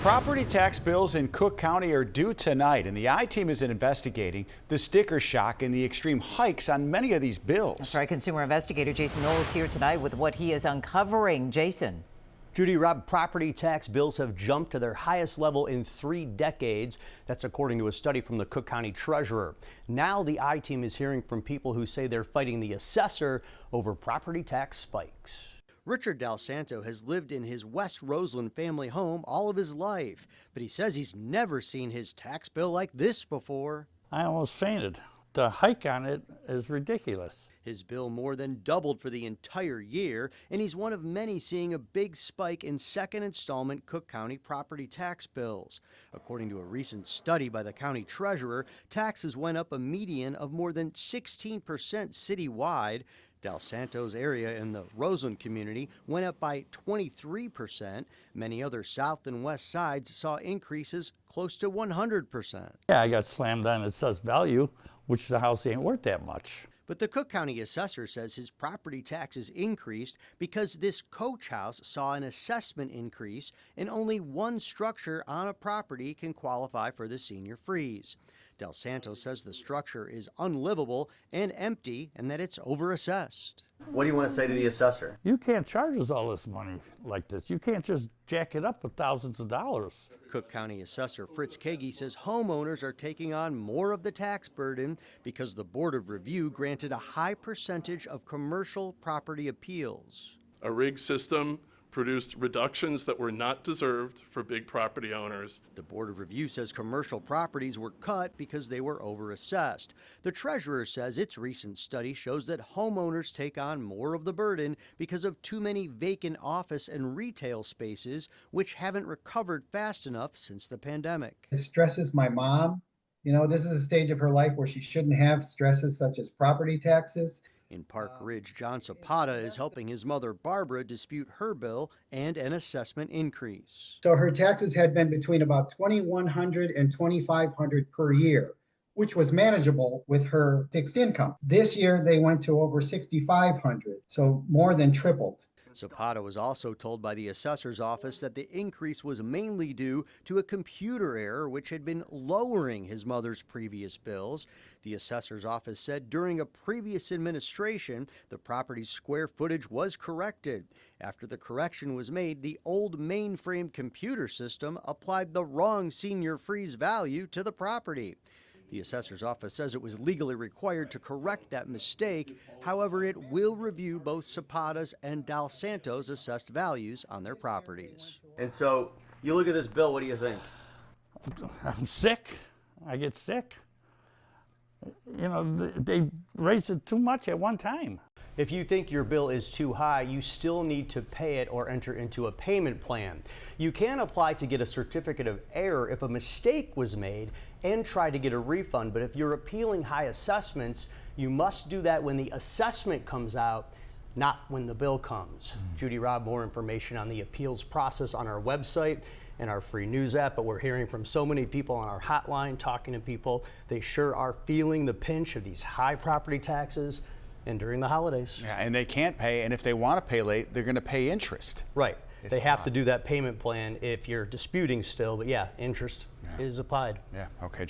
Property tax bills in Cook County are due tonight, and the I-Team is investigating the sticker shock and the extreme hikes on many of these bills. That's right. Consumer investigator Jason Knowles here tonight with what he is uncovering. Jason. Judy, Rob, property tax bills have jumped to their highest level in 3 decades. That's according to a study from the Cook County Treasurer. Now the I-Team is hearing from people who say they're fighting the assessor over property tax spikes. Richard Del Santo has lived in his West Roseland family home all of his life, but he says he's never seen his tax bill like this before. I almost fainted. The hike on it is ridiculous. His bill more than doubled for the entire year, and he's one of many seeing a big spike in second installment Cook County property tax bills. According to a recent study by the county treasurer, taxes went up a median of more than 16% citywide. Del Santo's area in the Roseland community went up by 23%. Many other south and west sides saw increases close to 100%. Yeah, I got slammed on assessed value, which the house ain't worth that much. But the Cook County assessor says his property taxes increased because this coach house saw an assessment increase and only one structure on a property can qualify for the senior freeze. Del Santo says the structure is unlivable and empty and that it's overassessed. What do you want to say to the assessor? You can't charge us all this money like this. You can't just jack it up with thousands of dollars. Cook County Assessor Fritz Kagi says homeowners are taking on more of the tax burden because the Board of Review granted a high percentage of commercial property appeals. A rig system produced reductions that were not deserved for big property owners. The Board of Review says commercial properties were cut because they were overassessed. The treasurer says its recent study shows that homeowners take on more of the burden because of too many vacant office and retail spaces, which haven't recovered fast enough since the pandemic. It stresses my mom. You know, this is a stage of her life where she shouldn't have stresses such as property taxes. In Park Ridge, John Zapata is helping his mother Barbara dispute her bill and an assessment increase. So her taxes had been between about $2,100 and $2,500 per year, which was manageable with her fixed income. This year they went to over $6,500, so more than tripled. Zapata was also told by the assessor's office that the increase was mainly due to a computer error which had been lowering his mother's previous bills. The assessor's office said during a previous administration, the property's square footage was corrected. After the correction was made, the old mainframe computer system applied the wrong senior freeze value to the property. The assessor's office says it was legally required to correct that mistake. However, it will review both Zapata's and Del Santo's assessed values on their properties. And so, you look at this bill, what do you think? I'm sick. I get sick. You know, they raised it too much at one time. If you think your bill is too high, you still need to pay it or enter into a payment plan. You can apply to get a certificate of error if a mistake was made and try to get a refund. But if you're appealing high assessments, you must do that when the assessment comes out, not when the bill comes. Judy, Rob, more information on the appeals process on our website and our free news app, but we're hearing from so many people on our hotline, talking to people. They sure are feeling the pinch of these high property taxes and during the holidays. Yeah, and they can't pay, and if they want to pay late, they're going to pay interest. Right. They have to do that payment plan if you're disputing still, but yeah, interest is applied. Yeah, okay.